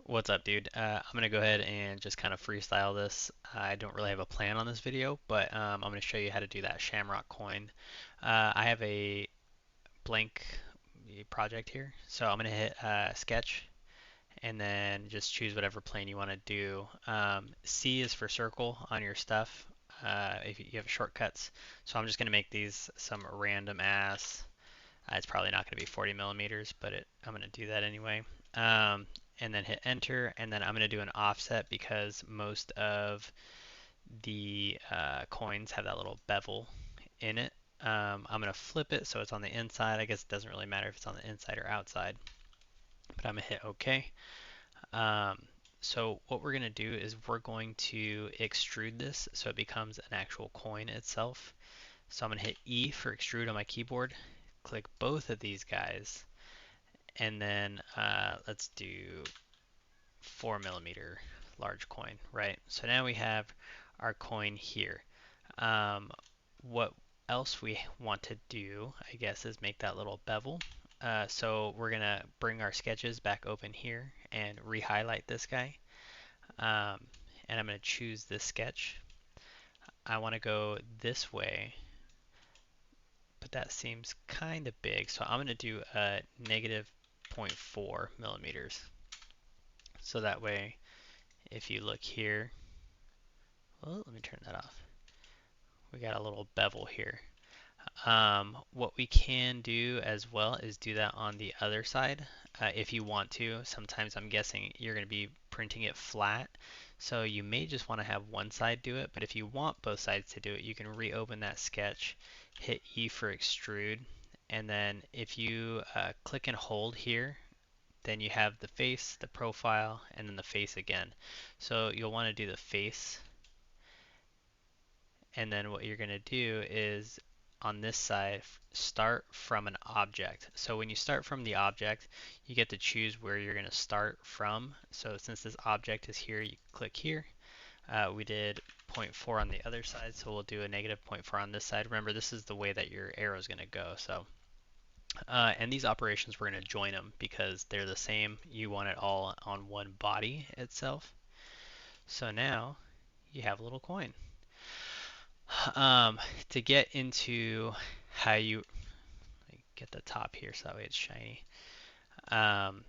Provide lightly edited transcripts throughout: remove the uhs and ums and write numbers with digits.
What's up, dude? I'm gonna go ahead and just kind of freestyle this. I don't really have a plan on this video, but I'm gonna show you how to do that Shamrock coin. I have a blank project here, so I'm gonna hit Sketch and then just choose whatever plane you want to do. C is for circle on your stuff. If you have shortcuts, so I'm just gonna make these some random ass. It's probably not going to be 40 millimeters, but I'm going to do that anyway. And then hit enter, and then I'm going to do an offset because most of the coins have that little bevel in it. I'm going to flip it so it's on the inside. I guess it doesn't really matter if it's on the inside or outside, but I'm going to hit OK. Um, so what we're going to do is we're going to extrude this so it becomes an actual coin itself. So I'm going to hit E for extrude on my keyboard, click both of these guys, and then let's do 4 millimeter large coin, right? So now we have our coin here. Um, what else we want to do, I guess, is make that little bevel. So we're gonna bring our sketches back open here and re-highlight this guy. Um, and I'm gonna choose this sketch. I want to go this way, but that seems kind of big, so I'm gonna do a negative zero point 0.4 millimeters. So that way, if you look here, well, let me turn that off. We got a little bevel here. What we can do as well is do that on the other side if you want to. Sometimes I'm guessing you're going to be printing it flat, so you may just want to have one side do it, but if you want both sides to do it, you can reopen that sketch, hit E for extrude, and then if you click and hold here, then you have the face, the profile, and then the face again. So you'll want to do the face, and then what you're going to do is on this side start from an object. So when you start from the object, you get to choose where you're going to start from. So since this object is here, you click here. We did zero point 0.4 on the other side, so we'll do a negative zero point 0.4 on this side. Remember, this is the way that your arrow is going to go. So and these operations, we're going to join them because they're the same. You want it all on one body itself. So now you have a little coin. To get into how you get the top here so that way it's shiny. Um,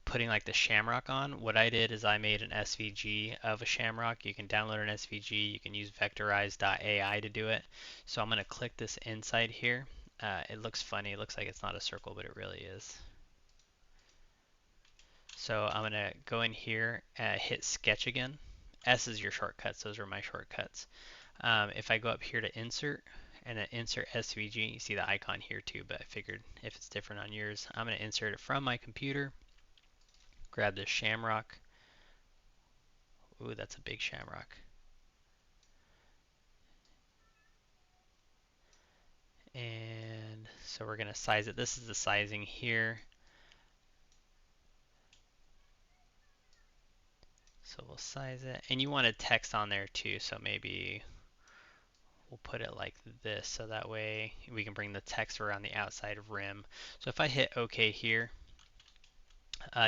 Putting like the shamrock on, what I did is I made an SVG of a shamrock. You can download an SVG. You can use vectorize.ai to do it. So I'm going to click this inside here. It looks funny. It looks like it's not a circle, but it really is. So I'm going to go in here, hit sketch again. S is your shortcuts. Those are my shortcuts. If I go up here to insert and then insert SVG, you see the icon here too, but I figured if it's different on yours, I'm going to insert it from my computer, grab this shamrock. Ooh, that's a big shamrock. And so we're going to size it. This is the sizing here. So we'll size it. And you wanted text on there too, so maybe we'll put it like this so that way we can bring the text around the outside rim. So if I hit OK here,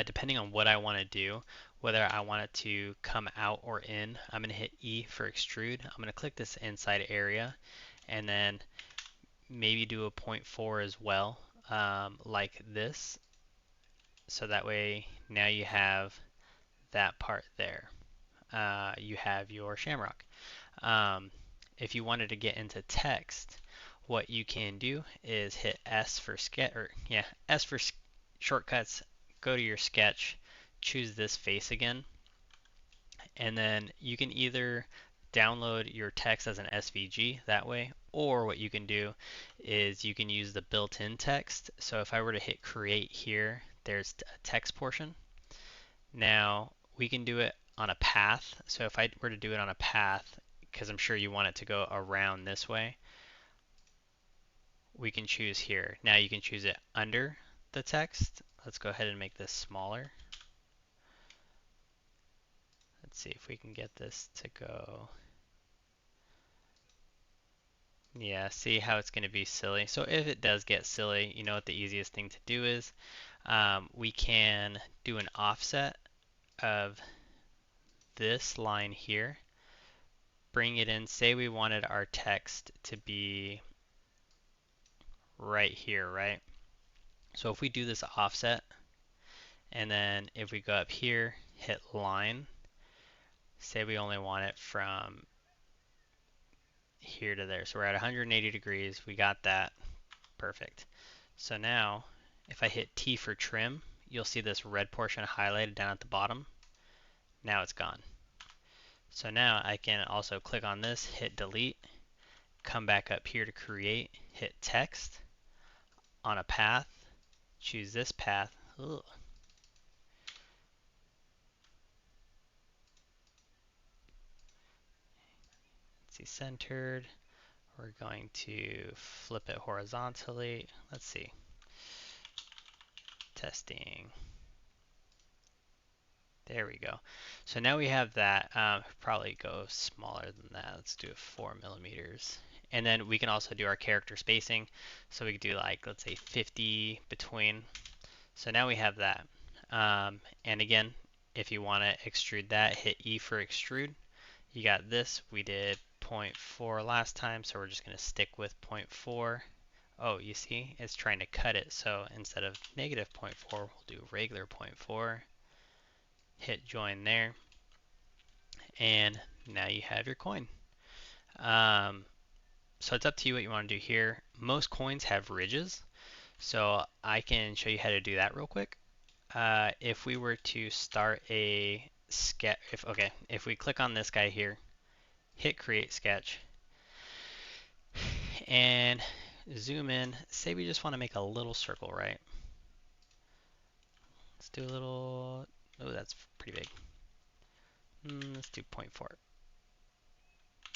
depending on what I want to do, whether I want it to come out or in, I'm going to hit E for extrude. I'm going to click this inside area and then maybe do a 0.4 point 0.4 as well, like this. So that way now you have that part there. You have your shamrock. Um, if you wanted to get into text, what you can do is hit S for sketch, or yeah, S for shortcuts. Go to your sketch, choose this face again, and then you can either download your text as an SVG that way, or what you can do is you can use the built-in text. So if I were to hit create here, there's a text portion. Now we can do it on a path. So if I were to do it on a path, because I'm sure you want it to go around this way, we can choose here. Now you can choose it under the text. Let's go ahead and make this smaller. Let's see if we can get this to go. Yeah, see how it's going to be silly. So if it does get silly, you know what the easiest thing to do is? We can do an offset of this line here, bring it in, say we wanted our text to be right here, right? So if we do this offset, and then if we go up here, hit line, say we only want it from here to there. So we're at 180 degrees, we got that, perfect. So now, if I hit T for trim, you'll see this red portion highlighted down at the bottom. Now it's gone. So now I can also click on this, hit delete, come back up here to create, hit text, on a path, choose this path. Ugh. Let's see, centered. We're going to flip it horizontally. Let's see, testing. There we go. So now we have that. Probably go smaller than that. Let's do 4 millimeters. And then we can also do our character spacing. So we could do like, let's say 50 between. So now we have that. And again, if you want to extrude that, hit E for extrude. You got this. We did 0.4 last time, so we're just going to stick with 0.4. Oh, you see, it's trying to cut it. So instead of negative 0.4, we'll do regular 0.4. Hit join there, and now you have your coin. So it's up to you what you want to do here. Most coins have ridges, so I can show you how to do that real quick. If we were to start a sketch, if we click on this guy here, hit create sketch, and zoom in, say we just want to make a little circle, right? Let's do a little, oh, that's pretty big. Let's do 0.4.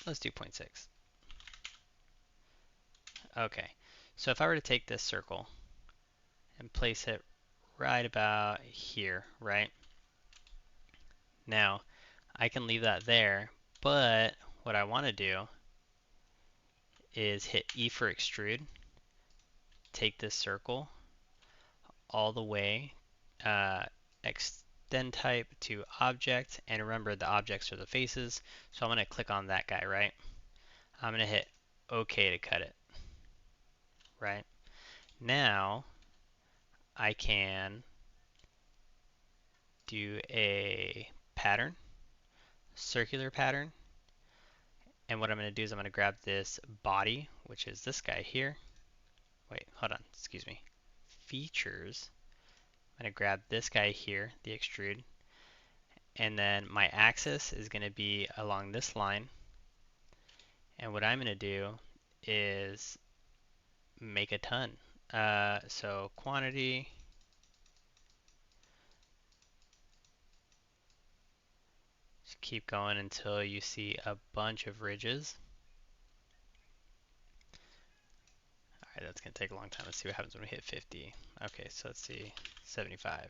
Let's do 0.6. Okay, so if I were to take this circle and place it right about here, right? Now, I can leave that there, but what I want to do is hit E for extrude, take this circle all the way, extend type to object, and remember the objects are the faces, so I'm going to click on that guy, right? I'm going to hit OK to cut it, right? Now, I can do a pattern, circular pattern, and what I'm going to do is I'm going to grab this body, which is this guy here. Wait, hold on, excuse me. Features. I'm going to grab this guy here, the extrude, and then my axis is going to be along this line. And what I'm going to do is make a ton. So quantity, just keep going until you see a bunch of ridges. Alright, that's going to take a long time. Let's see what happens when we hit 50. Okay, so let's see, 75.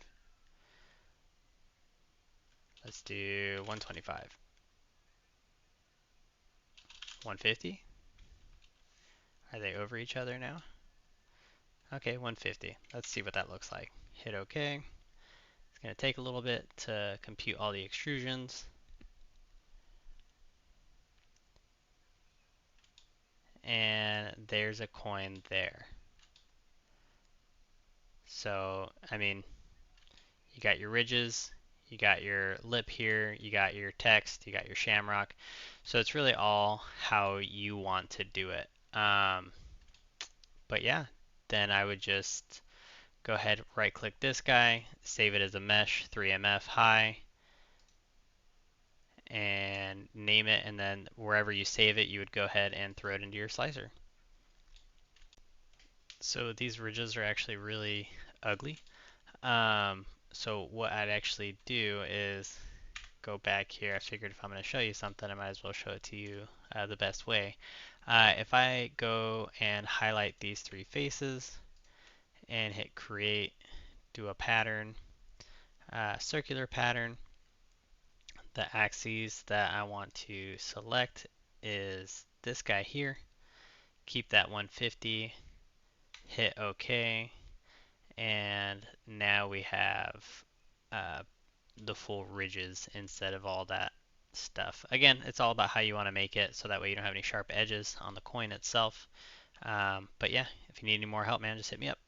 Let's do 125. 150? Are they over each other now? Okay, 150. Let's see what that looks like. Hit OK. It's going to take a little bit to compute all the extrusions. And there's a coin there. So, I mean, you got your ridges, you got your lip here, you got your text, you got your shamrock. So it's really all how you want to do it. But yeah, then I would just go ahead, right click this guy, save it as a mesh, 3MF high, and name it, and then wherever you save it, you would go ahead and throw it into your slicer. So these ridges are actually really ugly. So what I'd actually do is go back here. I figured if I'm going to show you something, I might as well show it to you the best way. If I go and highlight these three faces and hit create, do a pattern, circular pattern, the axes that I want to select is this guy here. Keep that 150, hit OK, and now we have the full ridges instead of all that stuff. Again, it's all about how you want to make it so that way you don't have any sharp edges on the coin itself. But yeah, if you need any more help, man, just hit me up.